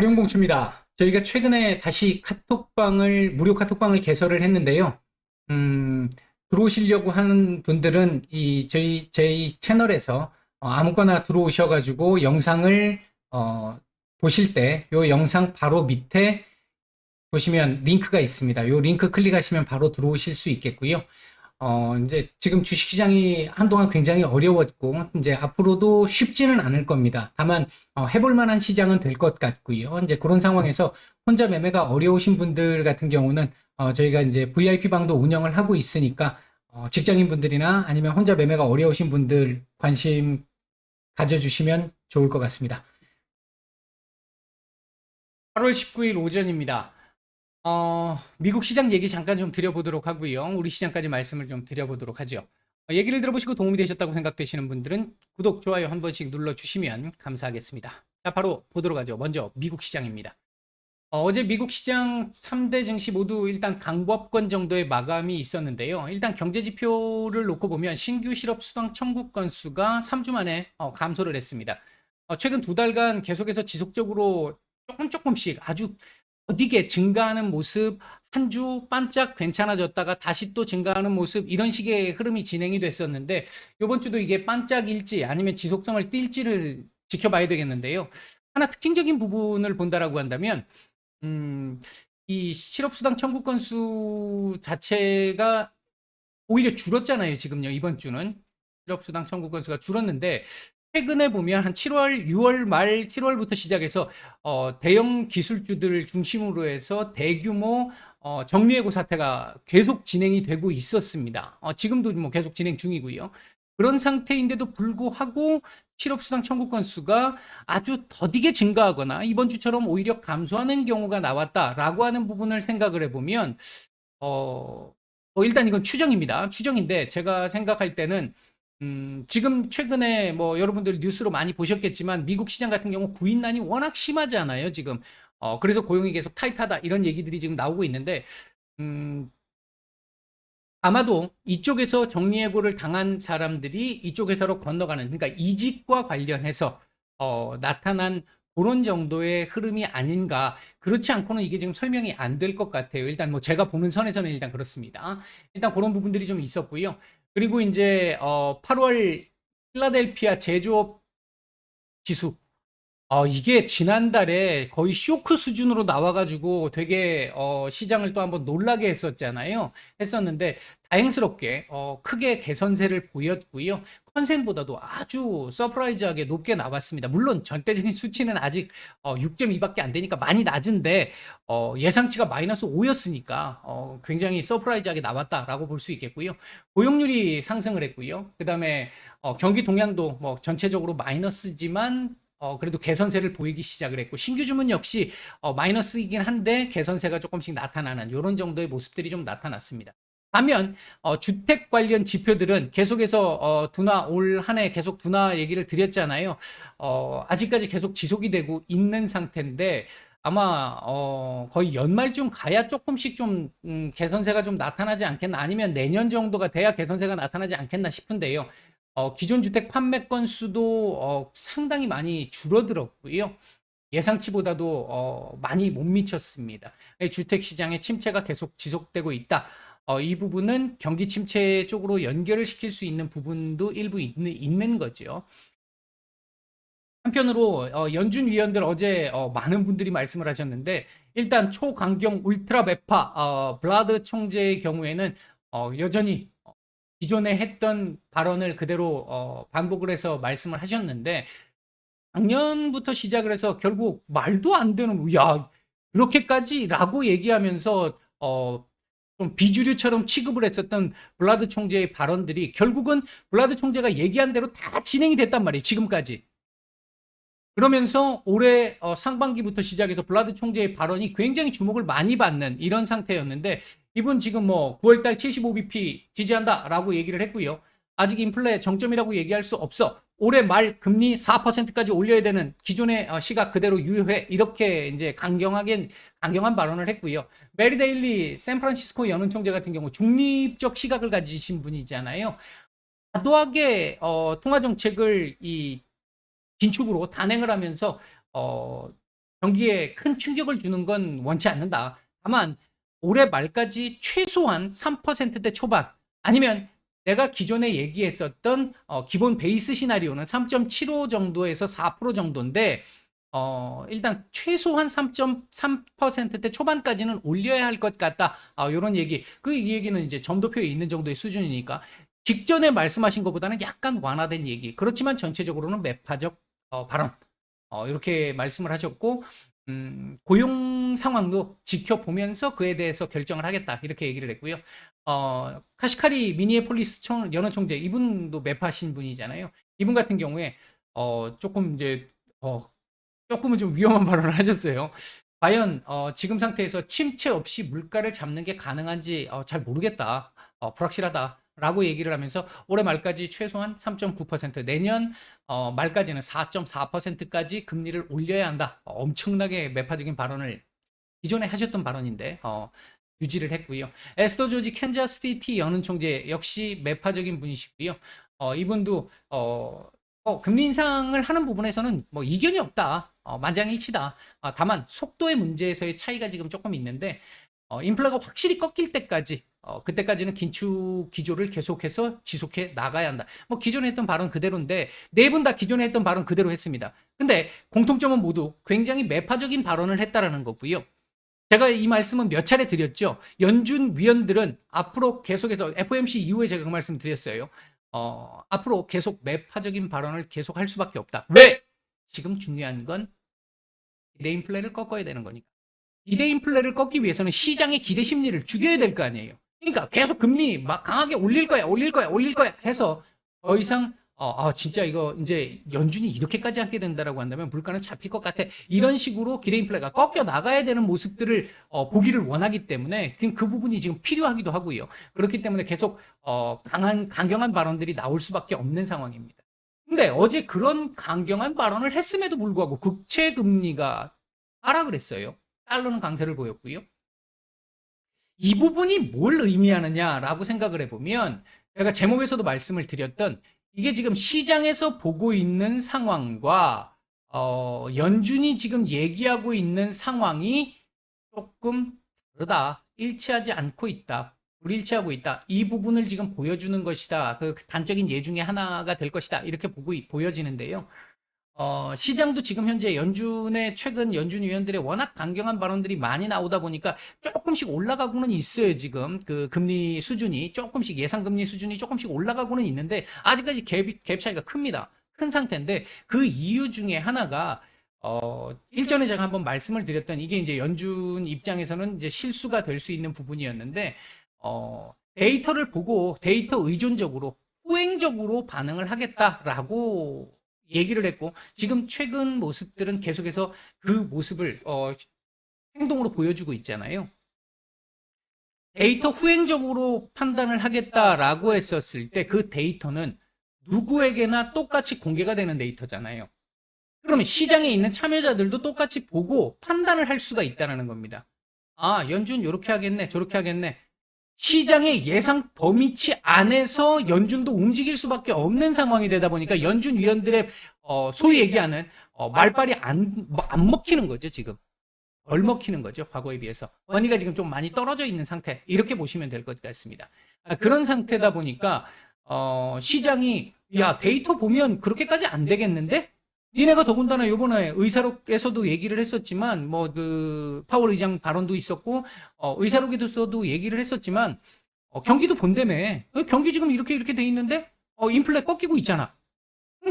활용공추입니다. 저희가 최근에 다시 무료 카톡방을 개설을 했는데요. 음, 들어오시려고 하는 분들은 저희 채널에서 아무거나 들어오셔가지고 영상을 보실 때 요 영상 바로 밑에 보시면 링크가 있습니다. 요 링크 클릭하시면 바로 들어오실 수 있겠고요. 이제 지금 주식시장이 한동안 굉장히 어려웠고, 이제 앞으로도 쉽지는 않을 겁니다. 다만, 해볼 만한 시장은 될 것 같고요. 이제 그런 상황에서 혼자 매매가 어려우신 분들 같은 경우는, 저희가 이제 VIP 방도 운영을 하고 있으니까, 직장인 분들이나 아니면 혼자 매매가 어려우신 분들 관심 가져주시면 좋을 것 같습니다. 8월 19일 오전입니다. 미국 시장 얘기 잠깐 좀 드려보도록 하고요. 우리 시장까지 말씀을 좀 드려보도록 하죠. 얘기를 들어보시고 도움이 되셨다고 생각되시는 분들은 구독, 좋아요 한 번씩 눌러주시면 감사하겠습니다. 자, 바로 보도록 하죠. 먼저 미국 시장입니다. 어제 미국 시장 3대 증시 모두 일단 강보합권 정도의 마감이 있었는데요. 일단 경제 지표를 놓고 보면 신규 실업 수당 청구 건수가 3주 만에 감소를 했습니다. 최근 두 달간 계속해서 지속적으로 조금씩 아주 더디게 증가하는 모습, 한 주 반짝 괜찮아졌다가 다시 또 증가하는 모습, 이런 식의 흐름이 진행이 됐었는데, 이번 주도 이게 반짝일지 아니면 지속성을 띌지를 지켜봐야 되겠는데요. 하나 특징적인 부분을 본다라고 한다면, 이 실업수당 청구 건수 자체가 오히려 줄었잖아요, 지금요, 이번 주는. 실업수당 청구 건수가 줄었는데, 최근에 보면 한 7월, 6월 말 7월부터 시작해서 대형 기술주들 중심으로 해서 대규모 정리해고 사태가 계속 진행이 되고 있었습니다. 지금도 뭐 계속 진행 중이고요. 그런 상태인데도 불구하고 실업수당 청구 건수가 아주 더디게 증가하거나 이번 주처럼 오히려 감소하는 경우가 나왔다라고 하는 부분을 생각을 해보면 일단 이건 추정입니다. 추정인데 제가 생각할 때는 지금 최근에 뭐 여러분들 뉴스로 많이 보셨겠지만 미국 시장 같은 경우 구인난이 워낙 심하잖아요, 지금. 그래서 고용이 계속 타이트하다 이런 얘기들이 지금 나오고 있는데, 음, 아마도 이쪽에서 정리해고를 당한 사람들이 이쪽 회사로 건너가는, 그러니까 이직과 관련해서 나타난 그런 정도의 흐름이 아닌가. 그렇지 않고는 이게 지금 설명이 안 될 것 같아요. 일단 뭐 제가 보는 선에서는 일단 그렇습니다. 일단 그런 부분들이 좀 있었고요. 그리고 이제 8월 필라델피아 제조업 지수, 이게 지난달에 거의 쇼크 수준으로 나와가지고 되게 시장을 또 한번 놀라게 했었는데 다행스럽게 크게 개선세를 보였고요. 컨센보다도 아주 서프라이즈하게 높게 나왔습니다. 물론 절대적인 수치는 아직 6.2밖에 안 되니까 많이 낮은데 예상치가 마이너스 5였으니까 굉장히 서프라이즈하게 나왔다라고 볼 수 있겠고요. 고용률이 상승을 했고요. 그다음에 경기 동향도 뭐 전체적으로 마이너스지만 그래도 개선세를 보이기 시작을 했고, 신규 주문 역시 마이너스이긴 한데 개선세가 조금씩 나타나는 이런 정도의 모습들이 좀 나타났습니다. 반면 주택 관련 지표들은 계속해서 올 한 해 계속 둔화 얘기를 드렸잖아요. 아직까지 계속 지속이 되고 있는 상태인데 아마 거의 연말쯤 가야 조금씩 좀 개선세가 좀 나타나지 않겠나, 아니면 내년 정도가 돼야 개선세가 나타나지 않겠나 싶은데요. 기존 주택 판매 건수도 상당히 많이 줄어들었고요. 예상치보다도 많이 못 미쳤습니다. 주택 시장의 침체가 계속 지속되고 있다. 이 부분은 경기 침체 쪽으로 연결을 시킬 수 있는 부분도 일부 있는 거죠. 한편으로 연준 위원들 어제 많은 분들이 말씀을 하셨는데, 일단 초강경 울트라 베파 블라드 총재의 경우에는 여전히 기존에 했던 발언을 그대로 반복을 해서 말씀을 하셨는데, 작년부터 시작을 해서 결국 말도 안 되는, 야, 그렇게까지라고 얘기하면서 좀 비주류처럼 취급을 했었던 블라드 총재의 발언들이 결국은 블라드 총재가 얘기한 대로 다 진행이 됐단 말이에요, 지금까지. 그러면서 올해 상반기부터 시작해서 블라드 총재의 발언이 굉장히 주목을 많이 받는 이런 상태였는데, 이분 지금 뭐 9월달 75bp 지지한다라고 얘기를 했고요. 아직 인플레 정점이라고 얘기할 수 없어. 올해 말 금리 4%까지 올려야 되는 기존의 시각 그대로 유효해. 이렇게 이제 강경한 발언을 했고요. 메리 데일리 샌프란시스코 연은 총재 같은 경우 중립적 시각을 가지신 분이잖아요. 과도하게 통화 정책을 이 긴축으로 단행을 하면서 경기에 큰 충격을 주는 건 원치 않는다. 다만 올해 말까지 최소한 3%대 초반 아니면 내가 기존에 얘기했었던 기본 베이스 시나리오는 3.75 정도에서 4% 정도인데 일단 최소한 3.3%대 초반까지는 올려야 할 것 같다. 이런 얘기. 이 얘기는 이제 점도표에 있는 정도의 수준이니까 직전에 말씀하신 것보다는 약간 완화된 얘기. 그렇지만 전체적으로는 매파적 발언. 이렇게 말씀을 하셨고 고용 상황도 지켜보면서 그에 대해서 결정을 하겠다. 이렇게 얘기를 했고요. 카시카리 미니애폴리스 연원 총재 이분도 매파신 분이잖아요. 이분 같은 경우에 조금 이제 조금은 좀 위험한 발언을 하셨어요. 과연 지금 상태에서 침체 없이 물가를 잡는 게 가능한지 잘 모르겠다. 불확실하다라고 얘기를 하면서 올해 말까지 최소한 3.9%, 내년 말까지는 4.4%까지 금리를 올려야 한다. 엄청나게 매파적인 발언을 기존에 하셨던 발언인데 유지를 했고요. 에스더 조지 캔자스시티 연은 총재 역시 매파적인 분이시고요. 이분도 금리 인상을 하는 부분에서는 뭐 이견이 없다. 만장일치다. 다만 속도의 문제에서의 차이가 지금 조금 있는데 인플레가 확실히 꺾일 때까지 그때까지는 긴축 기조를 계속해서 지속해 나가야 한다. 뭐 기존에 했던 발언 그대로인데 네 분 다 기존에 했던 발언 그대로 했습니다. 근데 공통점은 모두 굉장히 매파적인 발언을 했다라는 거고요. 제가 이 말씀은 몇 차례 드렸죠. 연준 위원들은 앞으로 계속해서 FOMC 이후에 제가 그 말씀 드렸어요. 앞으로 계속 매파적인 발언을 계속 할 수밖에 없다. 왜? 지금 중요한 건 기대 인플레를 꺾어야 되는 거니까. 기대 인플레를 꺾기 위해서는 시장의 기대 심리를 죽여야 될 거 아니에요. 그러니까 계속 금리 막 강하게 올릴 거야, 올릴 거야, 올릴 거야 해서 더 이상 진짜 이거 이제 연준이 이렇게까지 하게 된다라고 한다면 물가는 잡힐 것 같아. 이런 식으로 기대 인플레가 꺾여 나가야 되는 모습들을 보기를 원하기 때문에 그 부분이 지금 필요하기도 하고요. 그렇기 때문에 계속 강경한 발언들이 나올 수밖에 없는 상황입니다. 근데 어제 그런 강경한 발언을 했음에도 불구하고 국채 금리가 하락을 했어요. 달러는 강세를 보였고요. 이 부분이 뭘 의미하느냐라고 생각을 해보면 제가 제목에서도 말씀을 드렸던 이게 지금 시장에서 보고 있는 상황과 연준이 지금 얘기하고 있는 상황이 조금 다르다. 일치하지 않고 있다. 불일치하고 있다. 이 부분을 지금 보여주는 것이다. 그 단적인 예 중에 하나가 될 것이다. 이렇게 보여지는데요. 시장도 지금 현재 최근 연준 위원들의 워낙 강경한 발언들이 많이 나오다 보니까 조금씩 올라가고는 있어요, 지금. 그 금리 수준이 조금씩, 예상금리 수준이 조금씩 올라가고는 있는데, 아직까지 갭 차이가 큽니다. 큰 상태인데, 그 이유 중에 하나가, 일전에 제가 한번 말씀을 드렸던 이게 이제 연준 입장에서는 이제 실수가 될 수 있는 부분이었는데, 데이터를 보고 데이터 의존적으로, 후행적으로 반응을 하겠다라고 얘기를 했고 지금 최근 모습들은 계속해서 그 모습을 행동으로 보여주고 있잖아요. 데이터 후행적으로 판단을 하겠다라고 했었을 때 그 데이터는 누구에게나 똑같이 공개가 되는 데이터잖아요. 그러면 시장에 있는 참여자들도 똑같이 보고 판단을 할 수가 있다는 겁니다. 연준 이렇게 하겠네, 저렇게 하겠네. 시장의 예상 범위치 안에서 연준도 움직일 수밖에 없는 상황이 되다 보니까 연준 위원들의 소위 얘기하는 말빨이 안 먹히는 거죠, 지금. 덜 먹히는 거죠, 과거에 비해서. 원리가 지금 좀 많이 떨어져 있는 상태. 이렇게 보시면 될 것 같습니다. 그런 상태다 보니까 시장이 야, 데이터 보면 그렇게까지 안 되겠는데? 니네가 더군다나 요번에 의사록에서도 얘기를 했었지만 파월 의장 발언도 있었고 의사록에서도 얘기를 했었지만 경기도 본다며. 경기 지금 이렇게 돼 있는데 인플레 꺾이고 있잖아.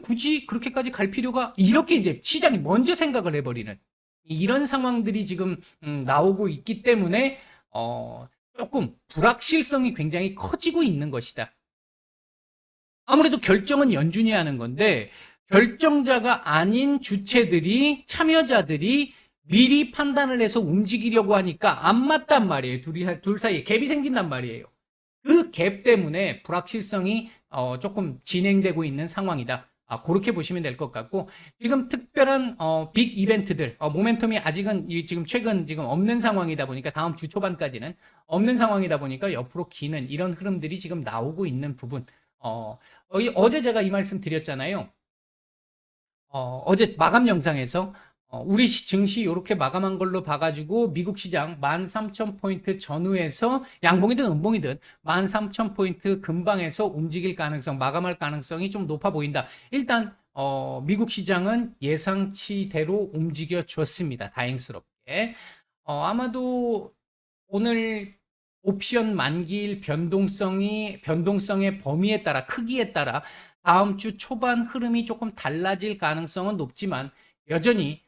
굳이 그렇게까지 갈 필요가 이렇게 이제 시장이 먼저 생각을 해버리는 이런 상황들이 지금 나오고 있기 때문에 조금 불확실성이 굉장히 커지고 있는 것이다. 아무래도 결정은 연준이 하는 건데 결정자가 아닌 주체들이 참여자들이 미리 판단을 해서 움직이려고 하니까 안 맞단 말이에요. 둘 사이에 갭이 생긴단 말이에요. 그 갭 때문에 불확실성이 조금 진행되고 있는 상황이다. 그렇게 보시면 될 것 같고 지금 특별한 빅 이벤트들 모멘텀이 아직은 지금 최근 지금 없는 상황이다 보니까 다음 주 초반까지는 없는 상황이다 보니까 옆으로 기는 이런 흐름들이 지금 나오고 있는 부분. 어제 제가 이 말씀 드렸잖아요. 어제 마감 영상에서 우리 증시 이렇게 마감한 걸로 봐가지고 미국 시장 13,000포인트 전후에서 양봉이든 음봉이든 13,000포인트 근방에서 움직일 가능성, 마감할 가능성이 좀 높아 보인다. 일단 미국 시장은 예상치대로 움직여 줬습니다. 다행스럽게. 아마도 오늘 옵션 만기일 변동성의 범위에 따라, 크기에 따라 다음 주 초반 흐름이 조금 달라질 가능성은 높지만 여전히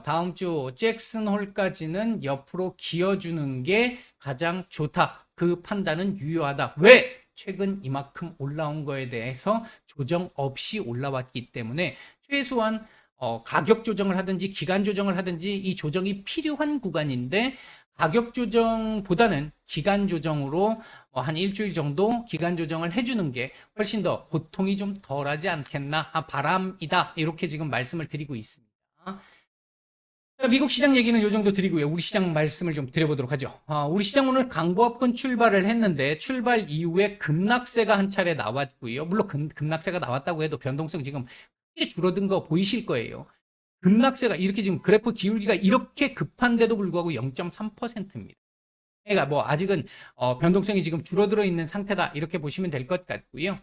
다음 주 잭슨 홀까지는 옆으로 기어주는 게 가장 좋다. 그 판단은 유효하다. 왜? 최근 이만큼 올라온 거에 대해서 조정 없이 올라왔기 때문에 최소한 가격 조정을 하든지 기간 조정을 하든지 이 조정이 필요한 구간인데 가격 조정보다는 기간 조정으로 한 일주일 정도 기간 조정을 해주는 게 훨씬 더 고통이 좀 덜하지 않겠나 바람이다. 이렇게 지금 말씀을 드리고 있습니다. 미국 시장 얘기는 이 정도 드리고요. 우리 시장 말씀을 좀 드려보도록 하죠. 우리 시장 오늘 강보합권 출발을 했는데 출발 이후에 급락세가 한 차례 나왔고요. 물론 급락세가 나왔다고 해도 변동성 지금 크게 줄어든 거 보이실 거예요. 급락세가 이렇게 지금 그래프 기울기가 이렇게 급한데도 불구하고 0.3%입니다. 그러니까 뭐 아직은 변동성이 지금 줄어들어 있는 상태다 이렇게 보시면 될 것 같고요.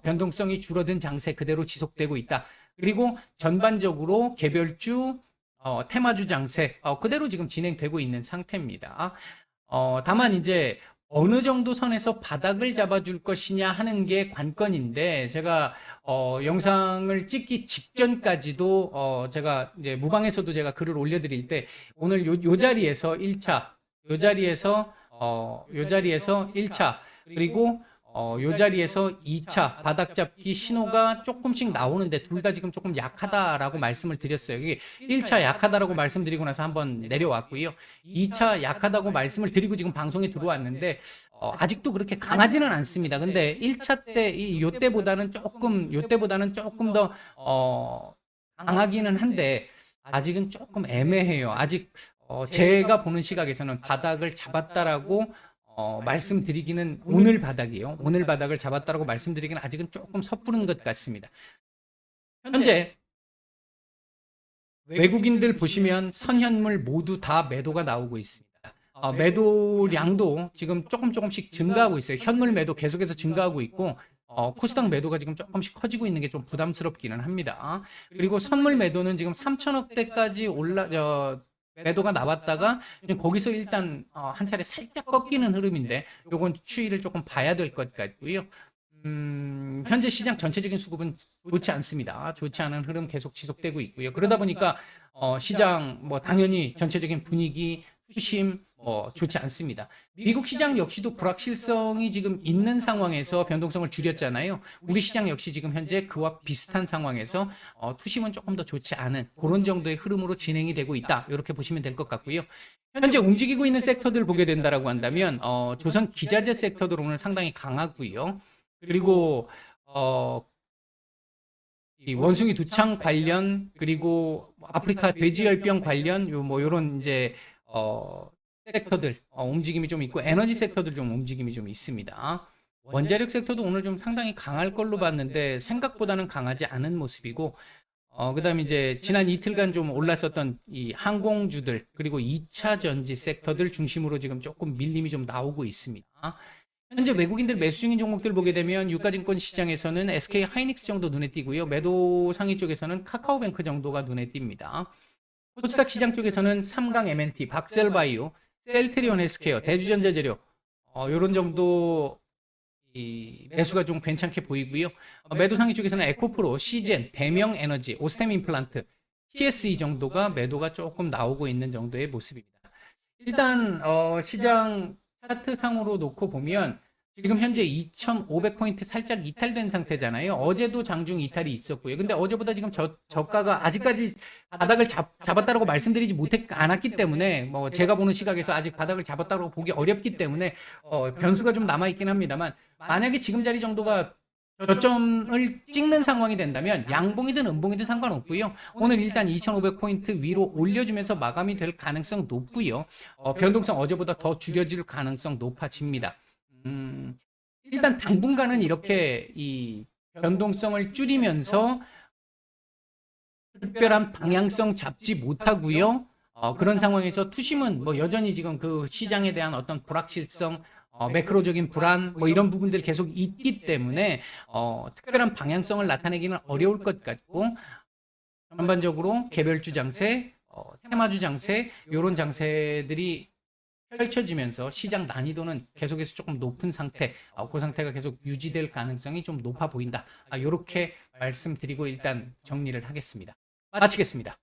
변동성이 줄어든 장세 그대로 지속되고 있다. 그리고 전반적으로 개별주 테마주 장세 그대로 지금 진행되고 있는 상태입니다. 다만 이제 어느 정도 선에서 바닥을 잡아줄 것이냐 하는 게 관건인데 제가 영상을 찍기 직전까지도 제가 이제 무방에서도 제가 글을 올려드릴 때 오늘 요 자리에서 1차 요 자리에서 1차 그리고 요 자리에서 2차 바닥 잡기 신호가 조금씩 나오는데 둘 다 지금 조금 약하다라고 말씀을 드렸어요. 이게 1차 약하다라고 말씀드리고 나서 한번 내려왔고요. 2차 약하다고 말씀을 드리고 지금 방송에 들어왔는데 아직도 그렇게 강하지는 않습니다. 근데 1차 때 요때보다는 조금 더 강하기는 한데 아직은 조금 애매해요. 아직 제가 보는 시각에서는 바닥을 잡았다라고 말씀드리기는 오늘 바닥이요. 오늘 바닥을 잡았다라고 말씀드리기는 아직은 조금 섣부른 것 같습니다. 현재 외국인들 보시면 선현물 모두 다 매도가 나오고 있습니다. 매도량도 지금 조금씩 증가하고 있어요. 현물 매도 계속해서 증가하고 있고 코스닥 매도가 지금 조금씩 커지고 있는 게 좀 부담스럽기는 합니다. 그리고 선물 매도는 지금 3천억대까지 매도가 나왔다가 거기서 일단 한 차례 살짝 꺾이는 흐름인데 요건 추이를 조금 봐야 될 것 같고요. 현재 시장 전체적인 수급은 좋지 않습니다. 좋지 않은 흐름 계속 지속되고 있고요. 그러다 보니까 시장 뭐 당연히 전체적인 분위기 수심 좋지 않습니다. 미국 시장 역시도 불확실성이 지금 있는 상황에서 변동성을 줄였잖아요. 우리 시장 역시 지금 현재 그와 비슷한 상황에서 투심은 조금 더 좋지 않은 그런 정도의 흐름으로 진행이 되고 있다. 이렇게 보시면 될 것 같고요. 현재 움직이고 있는 섹터들 보게 된다라고 한다면 조선 기자재 섹터도 오늘 상당히 강하고요. 그리고 이 원숭이 두창 관련 그리고 아프리카 돼지열병 관련 요런 이제 섹터들 움직임이 좀 있고 에너지 섹터들 좀 움직임이 좀 있습니다. 원자력 섹터도 오늘 좀 상당히 강할 걸로 봤는데 생각보다는 강하지 않은 모습이고 그다음에 이제 지난 이틀간 좀 올랐었던 이 항공주들 그리고 2차 전지 섹터들 중심으로 지금 조금 밀림이 좀 나오고 있습니다. 현재 외국인들 매수 중인 종목들 보게 되면 유가증권 시장에서는 SK 하이닉스 정도 눈에 띄고요. 매도 상위 쪽에서는 카카오뱅크 정도가 눈에 띕니다. 코스닥 시장 쪽에서는 삼강 M&T, 박셀바이오, 셀트리온 헬스케어, 대주전자재료 이런 정도 이 매수가 좀 괜찮게 보이고요. 매도 상위 쪽에서는 에코프로, 시젠, 대명에너지, 오스템 임플란트, TSE 정도가 매도가 조금 나오고 있는 정도의 모습입니다. 일단 시장 차트 상으로 놓고 보면 지금 현재 2,500포인트 살짝 이탈된 상태잖아요. 어제도 장중 이탈이 있었고요. 근데 어제보다 지금 저가가 아직까지 바닥을 잡았다고 말씀드리지 않았기 때문에 뭐 제가 보는 시각에서 아직 바닥을 잡았다고 보기 어렵기 때문에 변수가 좀 남아있긴 합니다만 만약에 지금 자리 정도가 저점을 찍는 상황이 된다면 양봉이든 음봉이든 상관없고요. 오늘 일단 2,500포인트 위로 올려주면서 마감이 될 가능성 높고요. 변동성 어제보다 더 줄여질 가능성 높아집니다. 일단 당분간은 이렇게 이 변동성을 줄이면서 특별한 방향성 잡지 못하고요. 그런 상황에서 투심은 뭐 여전히 지금 그 시장에 대한 어떤 불확실성, 매크로적인 불안, 뭐 이런 부분들이 계속 있기 때문에 특별한 방향성을 나타내기는 어려울 것 같고, 전반적으로 개별주 장세, 테마주 장세, 이런 장세들이 펼쳐지면서 시장 난이도는 계속해서 조금 높은 상태, 그 상태가 계속 유지될 가능성이 좀 높아 보인다. 이렇게 말씀드리고 일단 정리를 하겠습니다. 마치겠습니다.